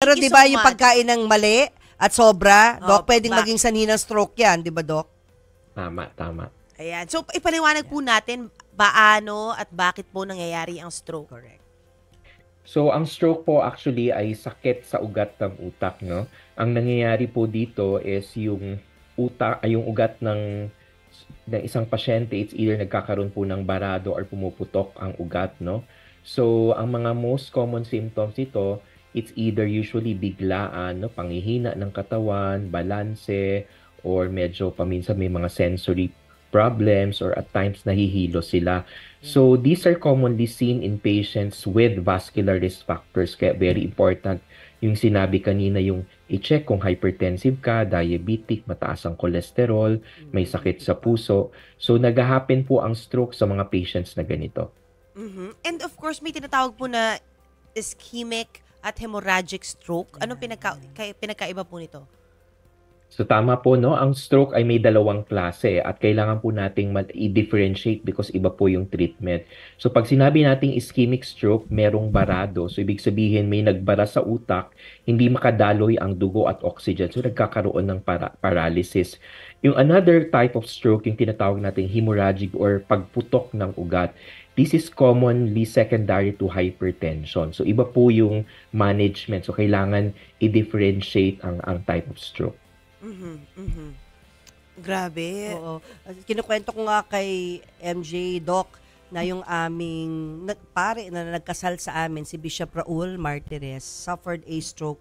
Pero Thank you di ba so yung much. pagkain ng mali at sobra, Oh, Doc, pwedeng ba- maging sanhi ng stroke yan, di ba, Doc? Tama, tama. Ayan. So, ipaliwanag po natin paano at bakit po nangyayari ang stroke. Correct. So, ang stroke po actually ay sakit sa ugat ng utak, no? Ang nangyayari po dito is yung utak, ay yung ugat ng isang pasyente, it's either nagkakaroon po ng barado or pumuputok ang ugat, no? So, ang mga most common symptoms ito, it's either usually biglaan, no? Panghihina ng katawan, balanse, or medyo paminsan may mga sensory problems or at times nahihilo sila. So these are commonly seen in patients with vascular risk factors. Kaya very important yung sinabi kanina, yung i-check kung hypertensive ka, diabetic, mataas ang cholesterol, may sakit sa puso. So nag-happen po ang stroke sa mga patients na ganito. And of course, may tinatawag po na ischemic at hemorrhagic stroke. Anong pinagkaiba po nito? So tama po, no? Ang stroke ay may dalawang klase at kailangan po nating i-differentiate because iba po yung treatment. So pag sinabi nating ischemic stroke, merong barado. So ibig sabihin may nagbara sa utak, hindi makadaloy ang dugo at oxygen. So nagkakaroon ng paralysis. Yung another type of stroke, yung tinatawag nating hemorrhagic or pagputok ng ugat. This is commonly secondary to hypertension. So iba po yung management. So kailangan i-differentiate ang type of stroke. Grabe. Oo. Kinukwento ko nga kay MJ, Doc, na yung aming pare na nagkasal sa amin, si Bishop Raul Martirez, suffered a stroke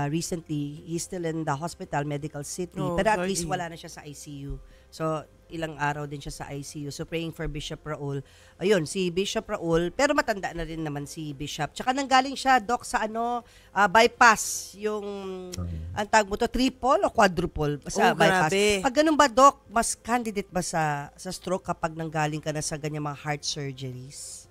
recently. He's still in the hospital, Medical City. Oh, pero at sorry. least wala na siya sa ICU. So, ilang araw din siya sa ICU. So, praying for Bishop Raul. Ayun, si Bishop Raul, pero matanda na rin naman si Bishop. Tsaka nanggaling siya, Doc, sa bypass. Yung, ang tawag mo to, triple o quadruple? Sa bypass. Grabe. Pag ganun ba, Doc, mas candidate ba sa stroke kapag nanggaling ka na sa ganyan mga heart surgeries?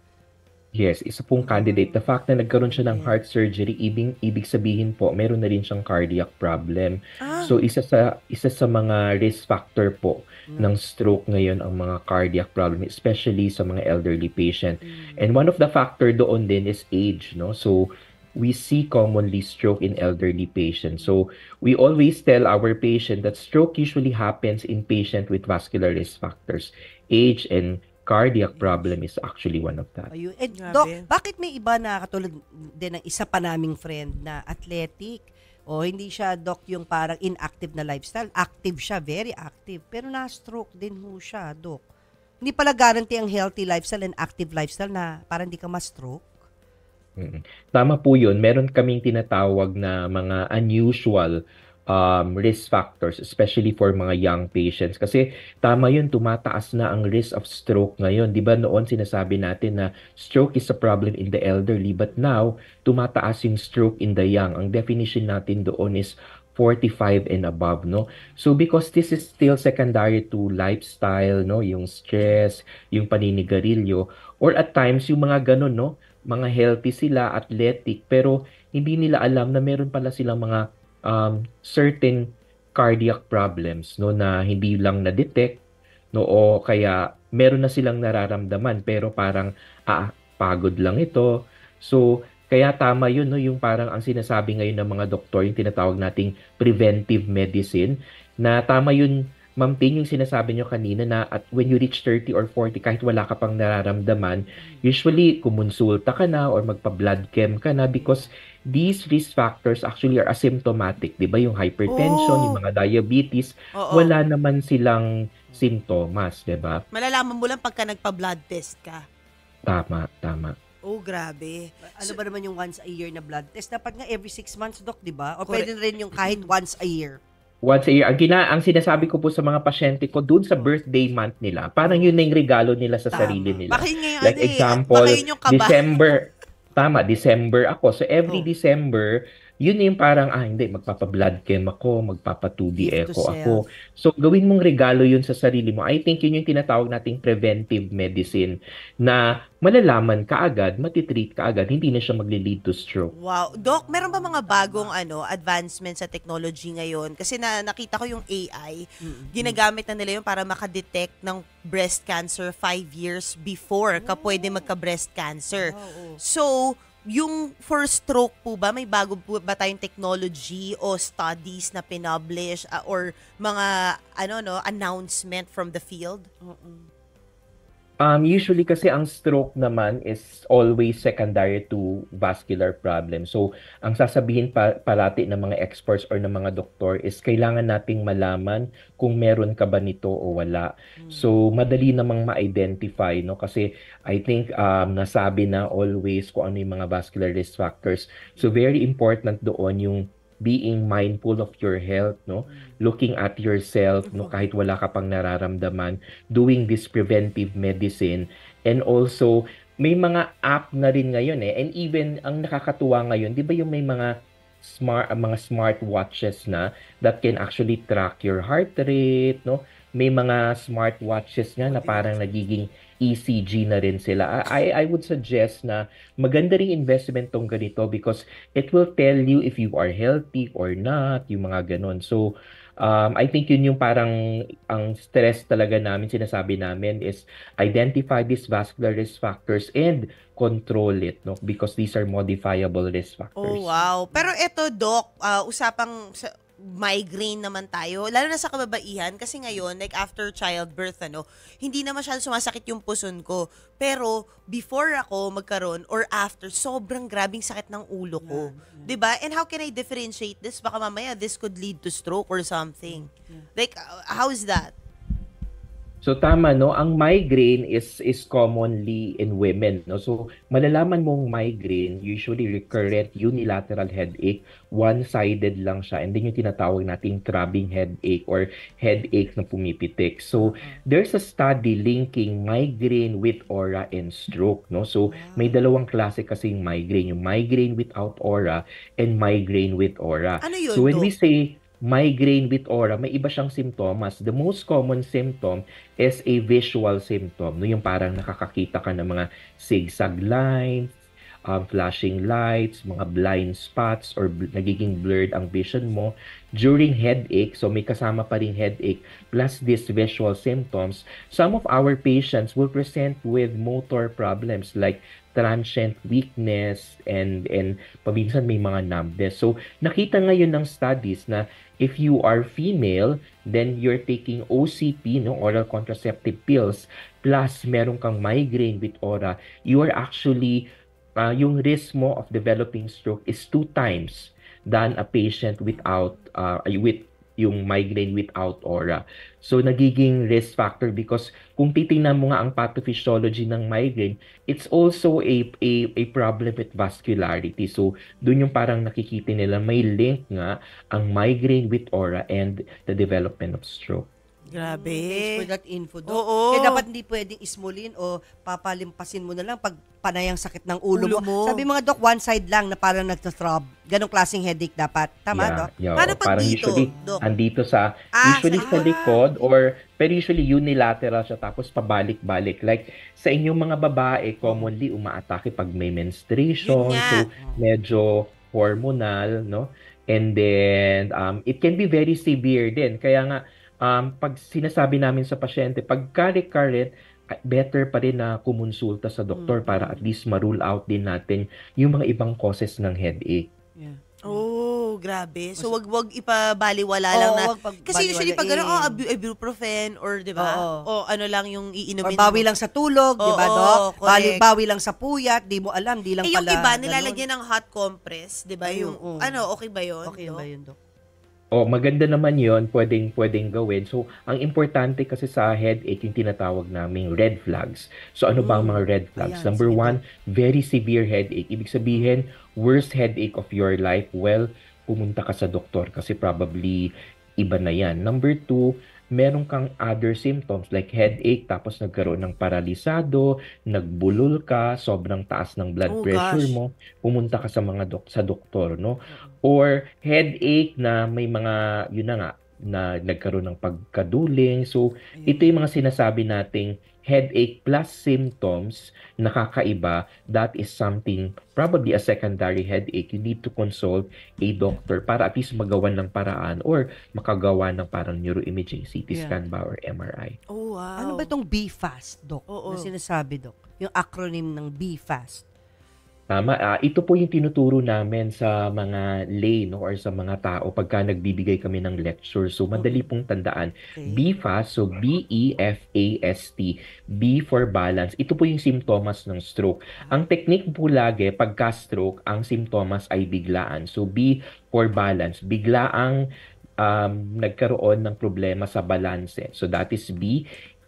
Yes, isa pong candidate. The fact na nagkaroon siya ng heart surgery, ibig sabihin po, meron na rin siyang cardiac problem. So isa sa mga risk factor po ng stroke ngayon ang mga cardiac problem, especially sa mga elderly patient. And one of the factor doon din is age, no? So we see commonly stroke in elderly patients. So we always tell our patient that stroke usually happens in patient with vascular risk factors. Age and cardiac problem is actually one of that. Ayun. Eh, Grabe. Doc, bakit may iba na katulad din ng isa pa naming friend na athletic? O hindi siya, Doc, yung parang inactive na lifestyle. Active siya, very active. Pero na-stroke din ho siya, Doc. Hindi pala guarantee ang healthy lifestyle and active lifestyle na parang hindi ka ma-stroke? Tama po yun. Meron kaming tinatawag na mga unusual risk factors, especially for mga young patients. Kasi tama yun, tumataas na ang risk of stroke ngayon. Di ba noon sinasabi natin na stroke is a problem in the elderly, but now tumataas yung stroke in the young. Ang definition natin doon is 45 and above, no? So because this is still secondary to lifestyle, no? Yung stress, yung paninigarilyo, or at times yung mga ganun, no? Mga healthy sila, athletic, pero hindi nila alam na meron pala silang mga certain cardiac problems, no, na hindi lang na-detect, no, o kaya meron na silang nararamdaman pero parang pagod lang ito. So kaya tama yun, no, yung parang ang sinasabi ngayon ng mga doktor, yung tinatawag nating preventive medicine, na tama yun, Ma'am Ting, yung sinasabi nyo kanina na at when you reach 30 or 40, kahit wala ka pang nararamdaman, usually kumonsulta ka na or magpa-blood chem ka na because these risk factors actually are asymptomatic. Di ba? Yung hypertension, yung mga diabetes, wala naman silang simptomas, di ba? Malalaman mo lang pagka nagpa-blood test ka. Tama, tama. Oh, grabe. Ano ba naman yung once a year na blood test? Dapat nga every 6 months, Doc, di ba? O Correct. pwede rin yung kahit once a year. Once a year. Ang sinasabi ko po sa mga pasyente ko, dun sa birthday month nila, parang yun na yung regalo nila sa sarili nila. Baka yun ngayon, Like example, baka yun yung kaba. December ako. So every December, yun yung parang, hindi, magpapa-blood chem ako, magpapa-2D Gift to echo ako. So gawin mong regalo yun sa sarili mo. I think yun yung tinatawag nating preventive medicine na malalaman kaagad, matitreat kaagad, hindi na siya magli-lead to stroke. Wow. Doc, meron ba mga bagong advancements sa technology ngayon? Kasi nakita ko yung AI, ginagamit na nila yun para makadetect ng breast cancer 5 years before ka pwede magka-breast cancer. So, yung for stroke po ba, may bago po ba tayong technology o studies na pinublish or mga announcement from the field? Usually kasi ang stroke naman is always secondary to vascular problem. So, ang sasabihin parati ng mga experts or ng mga doktor is kailangan nating malaman kung meron ka ba nito o wala. So, madali namang ma-identify, no? Kasi I think nasabi na always kung ano yung mga vascular risk factors. So, very important doon yung being mindful of your health, no? Looking at yourself, no? Kahit wala ka pang nararamdaman, doing this preventive medicine. And also, may mga app na rin ngayon and even ang nakakatuwa ngayon, 'di ba yung may mga smart watches na that can actually track your heart rate, no? May mga smart watches nga na parang nagiging ECG na rin sila. I would suggest na maganda ring investment tong ganito because it will tell you if you are healthy or not, yung mga ganon. So, I think yun yung parang ang stress talaga namin, sinasabi namin is identify these vascular risk factors and control it, no? Because these are modifiable risk factors. Oh, wow. Pero eto, Doc, usapang migraine naman tayo, lalo na sa kababaihan, kasi ngayon, like after childbirth, hindi na masyado sumasakit yung puson ko. Pero, before ako magkaroon, or after, sobrang grabing sakit ng ulo ko. Diba? And how can I differentiate this? Baka mamaya, this could lead to stroke or something. Like, how is that? So tama, no, ang migraine is commonly in women, no. So malalaman mong migraine, usually recurrent unilateral headache, one-sided lang siya, and then yung tinatawag nating throbbing headache or headache na pumipitik. So there's a study linking migraine with aura and stroke, no. So may dalawang klase kasing migraine, yung migraine without aura and migraine with aura. Ano yun, So when Doc? we say migraine with aura, may iba siyang simptomas. The most common symptom is a visual symptom. No, yung parang nakakakita ka ng mga zigzag lines, flashing lights, mga blind spots, or nagiging blurred ang vision mo. During headache, so may kasama pa rin headache, plus these visual symptoms, some of our patients will present with motor problems like transient weakness and paminsan may mga numbness. So nakita ngayon ng studies na if you are female, then you're taking OCP, no, oral contraceptive pills, plus meron kang migraine with aura, you are actually, yung risk mo of developing stroke is 2 times than a patient without, with yung migraine without aura. So, nagiging risk factor because kung titingnan mo nga ang pathophysiology ng migraine, it's also a problem with vascularity. So, dun yung parang nakikita nila may link nga ang migraine with aura and the development of stroke. Grabe. Thanks for that info, Doc. Oo. Kaya dapat hindi pwedeng ismulin o papalimpasin mo na lang pag panayang sakit ng ulo mo. Sabi mga Doc, one side lang na parang nagtathrob. Ganong klaseng headache dapat. Tama, Doc? Yeah, Paano pag parang dito, usually, Doc? andito sa, usually sa likod, pero usually unilateral siya, tapos pabalik-balik. Like, sa inyong mga babae, commonly umaatake pag may menstruation, Yun nga. so medyo hormonal, no? And then, it can be very severe din. Kaya nga, pag sinasabi namin sa pasyente, pagka recurrent, better pa rin na kumonsulta sa doktor para at least ma-rule out din natin yung mga ibang causes ng headache. Yeah. Oh, grabe. So, wag ipabaliwala lang na. Kasi usually pag gano'n, ibuprofen or, di ba? O ano lang yung Or iinumin bawi mo. lang sa tulog, di ba, Doc? correct. Bawi lang sa puyat, di mo alam, di lang yung pala. iba, ganun. nilalagyan ng hot compress, di ba? Ay, Yung, oo. okay ba yun? Okay Doc? ba yun, Doc? Maganda naman yon, pwedeng gawin. So, ang importante kasi sa headache, yung tinatawag naming red flags. So, ano ba ang mga red flags? Ayan, Number sige, 1, very severe headache. Ibig sabihin, worst headache of your life. Well, pumunta ka sa doktor kasi probably iba na yan. Number 2, meron kang other symptoms like headache, tapos nagkaroon ng paralisado, nagbulol ka, sobrang taas ng blood Oh, pressure gosh. mo, pumunta ka sa sa doktor, no? Or headache na may mga, yun na nga, na nagkaroon ng pagkaduling. So, ito yung mga sinasabi nating headache plus symptoms na kakaiba. That is something, probably a secondary headache. You need to consult a doctor para at least magawan ng paraan or makagawa ng parang neuroimaging CT scan ba or MRI. Oh, wow. Ano ba itong BFAST, Doc? Oo. Na sinasabi, Doc? Yung acronym ng BFAST. Tama. Ito po yung tinuturo namin sa mga lay, no, or sa mga tao pagka nagbibigay kami ng lecture. So, madali pong tandaan. Okay. BFAST, so BEFAST. B for balance. Ito po yung simptomas ng stroke. Ang technique po lagi, pagka-stroke, ang simptomas ay biglaan. So, B for balance. Biglaang nagkaroon ng problema sa balanse. So, that is B.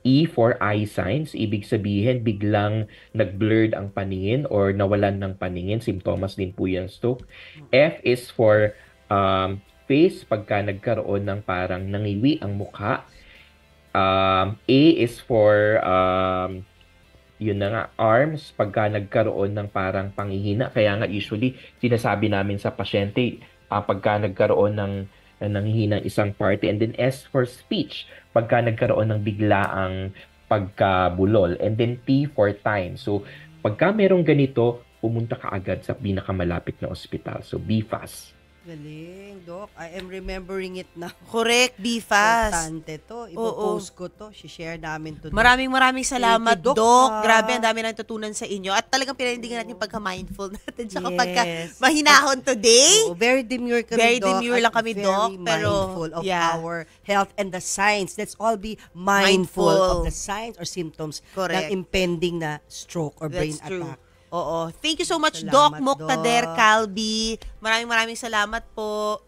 E for eye signs, ibig sabihin biglang nag-blurred ang paningin or nawalan ng paningin, simptomas din po yan stroke. F is for face, pagka nagkaroon ng parang nangiwi ang mukha. A is for yun na nga, arms, pagka nagkaroon ng parang panghihina. Kaya nga usually sinasabi namin sa pasyente, pagka nagkaroon ng nanghihina isang parte. And then S for speech, pagka nagkaroon ng biglaang pagkabulol. And then T for time. So, pagka merong ganito, pumunta ka agad sa pinakamalapit na ospital. So, be fast. Galing, Doc. I am remembering it now. Correct, be fast. Importante to. Ipo-post ko to. Share namin to. Maraming salamat, Thank you, Doc, Doc. ha. Grabe, ang dami natin tutunan sa inyo. At talagang pinanindigan natin yung pagka-mindful natin. Tsaka Yes. pagka mahinahon today. Oo, very demure kami, Very Doc. demure lang at kami, very Doc, pero, mindful of yeah. our health and the signs. Let's all be mindful Mindful. of the signs or symptoms Correct. ng impending na stroke or brain That's true. attack. Oo. Thank you so much, Salamat, Doc Moctader Doc. Calvi. Maraming salamat po.